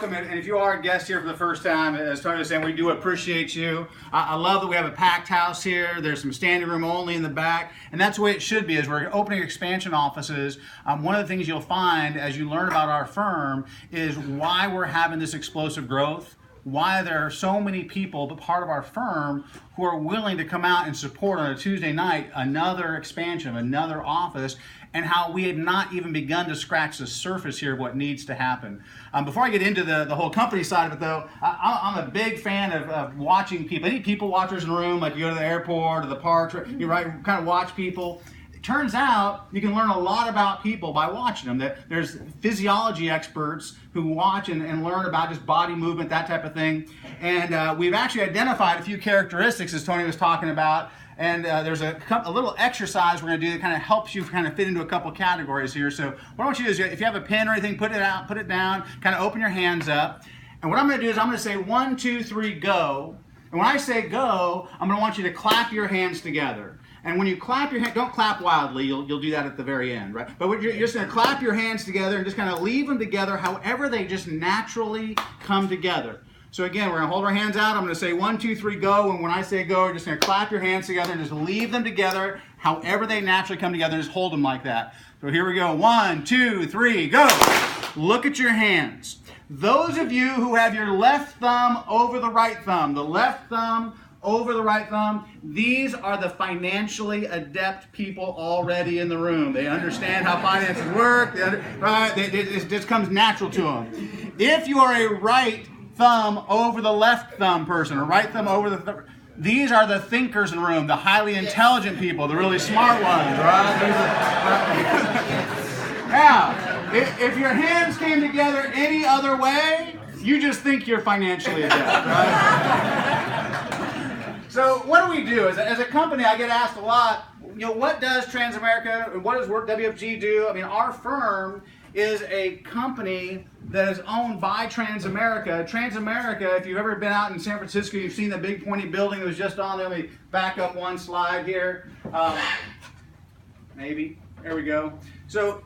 And if you are a guest here for the first time, as Tony was saying, we do appreciate you. I love that we have a packed house here. There's some standing room only in the back, and that's the way it should be. As we're opening expansion offices, one of the things you'll find as you learn about our firm is why we're having this explosive growth, why there are so many people, but part of our firm, who are willing to come out and support on a Tuesday night another expansion, another office, and how we had not even begun to scratch the surface here of what needs to happen. Before I get into the whole company side of it, though, I'm a big fan of watching people. Any people watchers in the room, like you go to the airport or the parks, you kind of watch people. It turns out you can learn a lot about people by watching them. There's physiology experts who watch and learn about just body movement, that type of thing. And we've actually identified a few characteristics, as Tony was talking about. And there's a little exercise we're going to do that kind of helps you kind of fit into a couple categories here. So what I want you to do is, if you have a pen or anything, put it out, put it down, kind of open your hands up. And what I'm going to do is I'm going to say 1, 2, 3, go. And when I say go, I'm going to want you to clap your hands together. And when you clap your hands, don't clap wildly. You'll do that at the very end, right? But you're just going to clap your hands together and just kind of leave them together however they just naturally come together. So again, we're going to hold our hands out. I'm going to say 1, 2, 3, go. And when I say go, you're just going to clap your hands together and just leave them together however they naturally come together. Just hold them like that. So here we go. 1, 2, 3, go. Look at your hands. Those of you who have your left thumb over the right thumb, the left thumb over the right thumb, these are the financially adept people already in the room. They understand how finances work. It just comes natural to them. If you are a right thumb over the left thumb person, or right thumb over the these are the thinkers in the room, the highly intelligent people, the really smart ones, right? Now, if your hands came together any other way, you just think you're financially adept, right? So what do? As a company, I get asked a lot, what does Transamerica, what does WFG do? I mean, our firm is a company that is owned by Transamerica. Transamerica, if you've ever been out in San Francisco, you've seen the big pointy building that was just on there. Let me back up one slide here. Maybe. There we go. So,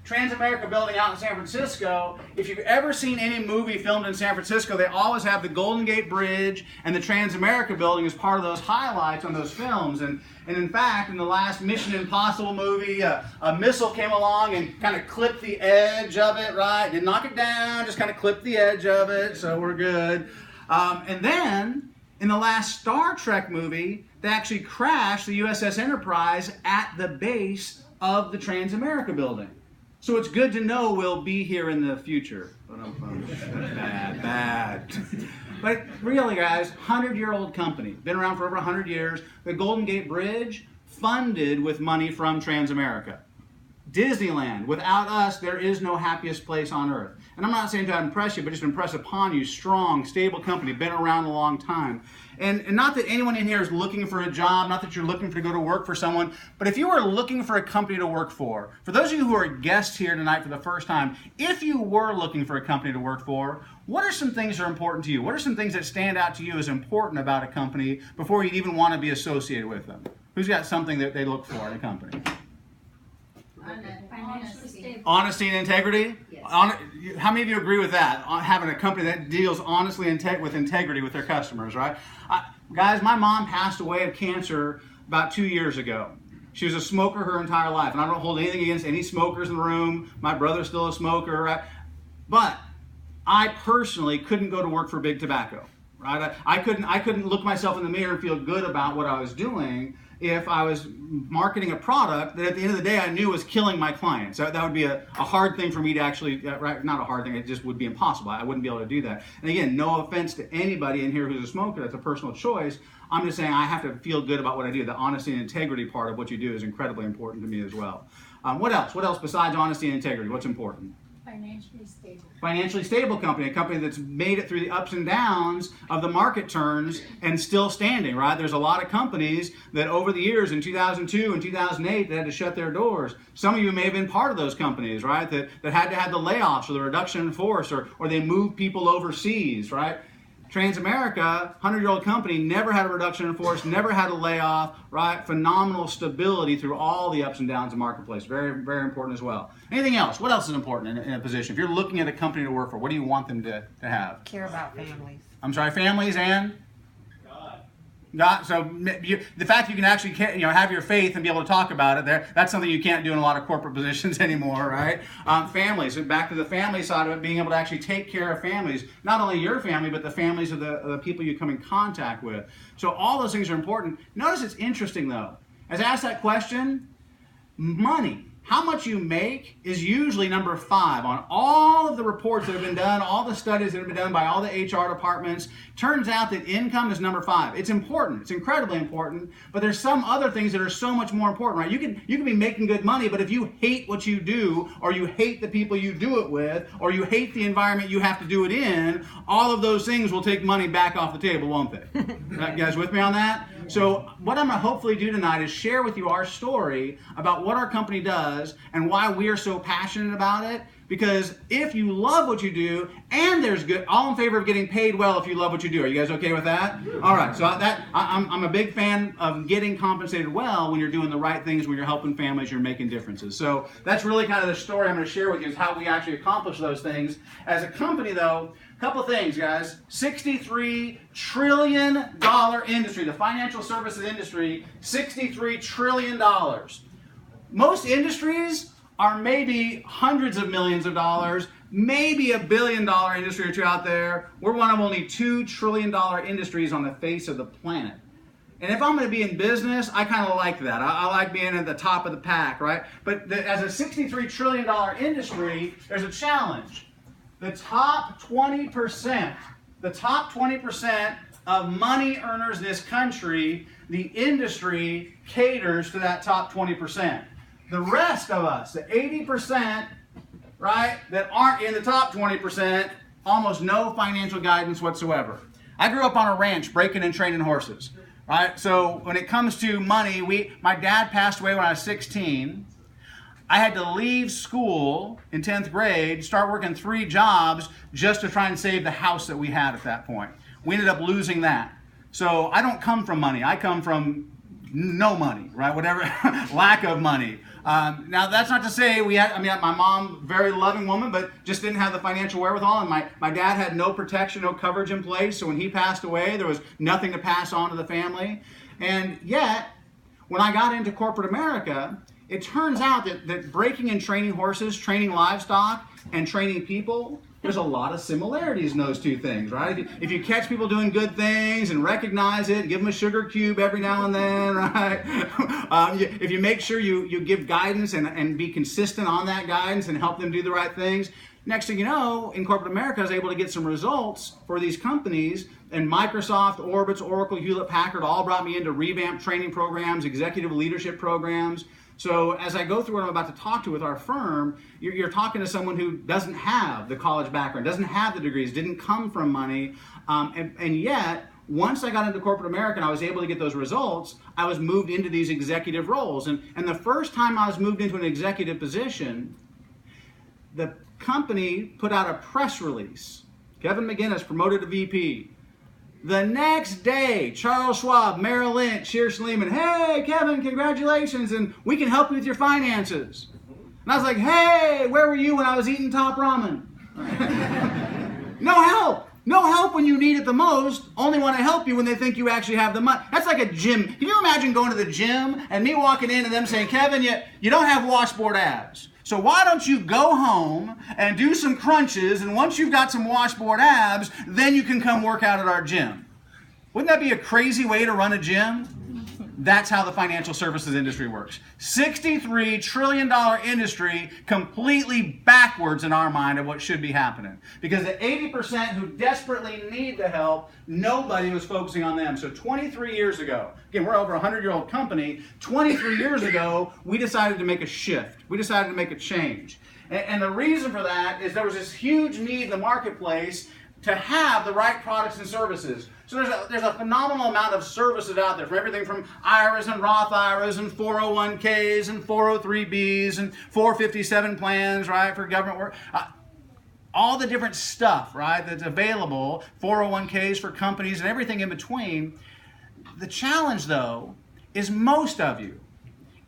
Transamerica building out in San Francisco, if you've ever seen any movie filmed in San Francisco, they always have the Golden Gate Bridge and the Transamerica building as part of those highlights on those films. And in fact, in the last Mission Impossible movie, a missile came along and kind of clipped the edge of it, right? Didn't knock it down, just kind of clipped the edge of it, so we're good. And then, in the last Star Trek movie, they actually crashed the USS Enterprise at the base of the Transamerica building. So it's good to know we'll be here in the future. Bad. But really, guys, 100-year-old company, been around for over 100 years. The Golden Gate Bridge, funded with money from Transamerica. Disneyland, without us, there is no happiest place on earth. And I'm not saying to impress you, but just impress upon you, strong, stable company, been around a long time. And not that anyone in here is looking for a job, not that you're looking to go to work for someone, but if you are looking for a company to work for those of you who are guests here tonight for the first time, if you were looking for a company to work for, what are some things that are important to you? What are some things that stand out to you as important about a company before you'd even want to be associated with them? Who's got something that they look for in a company? Honesty and integrity? Yes. How many of you agree with that? Having a company that deals honestly with integrity with their customers, right? Guys, my mom passed away of cancer about 2 years ago. She was a smoker her entire life, and I don't hold anything against any smokers in the room. My brother's still a smoker, right? But I personally couldn't go to work for Big Tobacco, right? I couldn't look myself in the mirror and feel good about what I was doing if I was marketing a product that at the end of the day I knew was killing my clients. That would be a hard thing for me to actually, not a hard thing, it just would be impossible. I wouldn't be able to do that. And again, no offense to anybody in here who's a smoker, that's a personal choice. I'm just saying I have to feel good about what I do. The honesty and integrity part of what you do is incredibly important to me as well. What else? What else besides honesty and integrity? What's important? Financially stable. Financially stable company, a company that's made it through the ups and downs of the market turns and still standing, right? There's a lot of companies that over the years in 2002 and 2008 that had to shut their doors. Some of you may have been part of those companies, right? That had to have the layoffs or the reduction in force or they moved people overseas, right? Transamerica, 100-year-old company, never had a reduction in force, never had a layoff, right? Phenomenal stability through all the ups and downs of the marketplace. Very, very important as well. Anything else? What else is important in a position? If you're looking at a company to work for, what do you want them to have? Care about families. I'm sorry, families and? God. So the fact that you can actually have your faith and be able to talk about it, that's something you can't do in a lot of corporate positions anymore, right? Families, and back to the family side of it, being able to actually take care of families, not only your family, but the families of the people you come in contact with. So all those things are important. Notice it's interesting though. As I asked that question, money, how much you make is usually number 5 on all of the reports that have been done, all the studies that have been done by all the HR departments. Turns out that income is number 5. It's important. It's incredibly important. But there's some other things that are so much more important, right? You can be making good money, but if you hate what you do, or you hate the people you do it with, or you hate the environment you have to do it in, all of those things will take money back off the table, won't they? You guys with me on that? So what I'm going to hopefully do tonight is share with you our story about what our company does and why we are so passionate about it. Because if you love what you do, and there's good, all in favor of getting paid well if you love what you do. Are you guys okay with that? All right. So I'm a big fan of getting compensated well when you're doing the right things, when you're helping families, you're making differences. So that's really kind of the story I'm going to share with you, is how we actually accomplish those things. As a company, though, a couple things, guys. $63 trillion industry, the financial services industry, $63 trillion. Most industries are maybe hundreds of millions of dollars, maybe $1 billion industry or two out there. We're one of only $2 trillion industries on the face of the planet. And if I'm going to be in business, I kind of like that. I like being at the top of the pack, right? But as a $63 trillion industry, there's a challenge. The top 20%, of money earners in this country, the industry caters to that top 20%. The rest of us, the 80%, right, that aren't in the top 20%, almost no financial guidance whatsoever. I grew up on a ranch breaking and training horses, right? So when it comes to money, my dad passed away when I was 16. I had to leave school in 10th grade, start working 3 jobs just to try and save the house that we had at that point. We ended up losing that. So I don't come from money. I come from no money, right? Whatever, lack of money. Now that's not to say my mom, very loving woman, but just didn't have the financial wherewithal, and my dad had no protection, no coverage in place, so when he passed away, there was nothing to pass on to the family. And yet, when I got into corporate America, it turns out that breaking and training horses, training livestock, and training people, there's a lot of similarities in those two things, right? If you catch people doing good things and recognize it, give them a sugar cube every now and then, right? If you make sure you give guidance and be consistent on that guidance and help them do the right things, next thing you know, in corporate America, I was able to get some results for these companies, and Microsoft, Orbitz, Oracle, Hewlett-Packard all brought me in to revamp training programs, executive leadership programs. So as I go through what I'm about to talk to with our firm, you're talking to someone who doesn't have the college background, doesn't have the degrees, didn't come from money, and yet, once I got into corporate America and I was able to get those results, I was moved into these executive roles. And the first time I was moved into an executive position, the company put out a press release. Kevin McGinnis promoted to VP. The next day, Charles Schwab, Merrill Lynch, Shearson Lehman, hey, Kevin, congratulations, and we can help you with your finances. And I was like, hey, where were you when I was eating top ramen? No help. No help when you need it the most, only want to help you when they think you actually have the money. That's like a gym. Can you imagine going to the gym and me walking in and them saying, Kevin, you don't have washboard abs. So why don't you go home and do some crunches, and once you've got some washboard abs, then you can come work out at our gym. Wouldn't that be a crazy way to run a gym? That's how the financial services industry works. $63 trillion industry, completely backwards in our mind of what should be happening. Because the 80% who desperately need the help, nobody was focusing on them. So 23 years ago, again, we're over a 100-year-old company, 23 years ago, we decided to make a shift. We decided to make a change. And the reason for that is there was this huge need in the marketplace to have the right products and services. So there's a phenomenal amount of services out there, from everything from IRAs and Roth IRAs and 401ks and 403bs and 457 plans, right, for government work. all the different stuff, right, that's available, 401ks for companies and everything in between. The challenge, though, is most of you,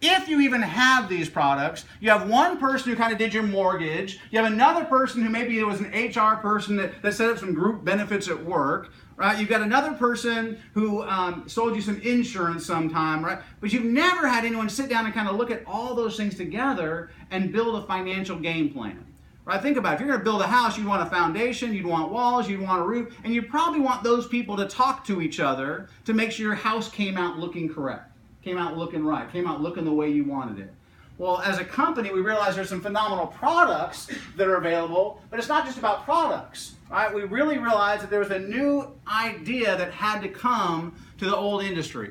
if you even have these products, you have one person who kind of did your mortgage, you have another person who maybe it was an HR person that set up some group benefits at work, right? You've got another person who sold you some insurance sometime, right? But you've never had anyone sit down and kind of look at all those things together and build a financial game plan. Right? Think about it. If you're going to build a house, you'd want a foundation, you'd want walls, you'd want a roof, and you'd probably want those people to talk to each other to make sure your house came out looking correct, came out looking right, came out looking the way you wanted it. Well, as a company, we realize there's some phenomenal products that are available, but it's not just about products. Right? We really realized that there was a new idea that had to come to the old industry.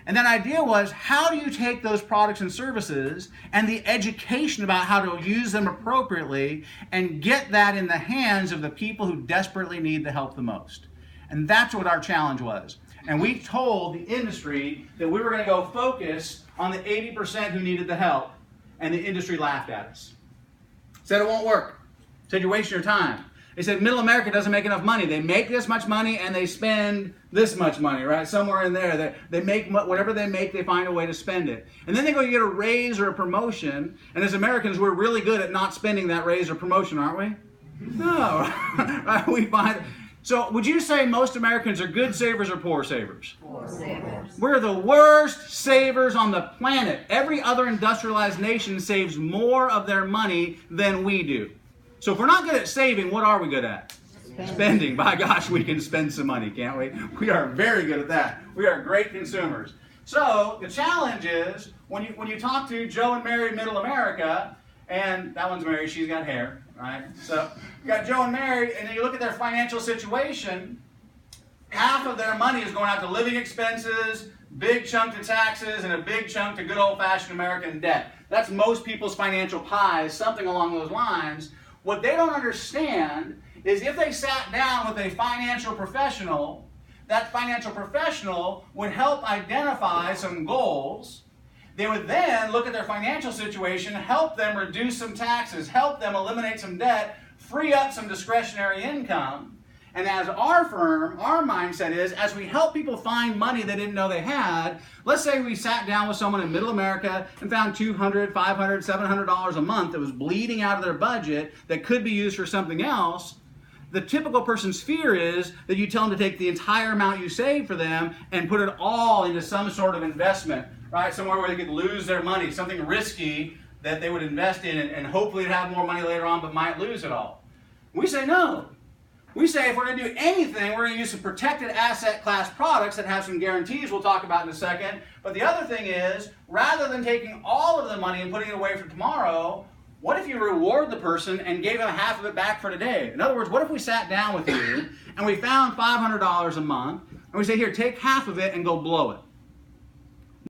And that idea was, how do you take those products and services and the education about how to use them appropriately and get that in the hands of the people who desperately need the help the most? And that's what our challenge was. And we told the industry that we were going to go focus on the 80% who needed the help, and the industry laughed at us. Said it won't work. Said you're wasting your time. They said middle America doesn't make enough money. They make this much money and they spend this much money, right? Somewhere in there. They make whatever they make, they find a way to spend it. And then they go get a raise or a promotion. And as Americans, we're really good at not spending that raise or promotion, aren't we? No. Right? We find. So would you say most Americans are good savers or poor savers? Poor savers. We're the worst savers on the planet. Every other industrialized nation saves more of their money than we do. So if we're not good at saving, what are we good at? Spending. By gosh, we can spend some money, can't we? We are very good at that. We are great consumers. So the challenge is, when you talk to Joe and Mary Middle America, and that one's Mary, she's got hair, right? So you got Joe and Mary, and then you look at their financial situation, half of their money is going out to living expenses, big chunk to taxes, and a big chunk to good old-fashioned American debt. That's most people's financial pies, something along those lines. What they don't understand is if they sat down with a financial professional, that financial professional would help identify some goals. They would then look at their financial situation, help them reduce some taxes, help them eliminate some debt, free up some discretionary income. And as our firm, our mindset is, as we help people find money they didn't know they had, let's say we sat down with someone in Middle America and found $200, $500, $700 a month that was bleeding out of their budget that could be used for something else. The typical person's fear is that you tell them to take the entire amount you save for them and put it all into some sort of investment, right? Somewhere where they could lose their money, something risky that they would invest in and hopefully have more money later on but might lose it all. We say no. We say if we're going to do anything, we're going to use some protected asset class products that have some guarantees we'll talk about in a second. But the other thing is, rather than taking all of the money and putting it away for tomorrow, what if you reward the person and gave them half of it back for today? In other words, what if we sat down with you and we found $500 a month and we say, here, take half of it and go blow it.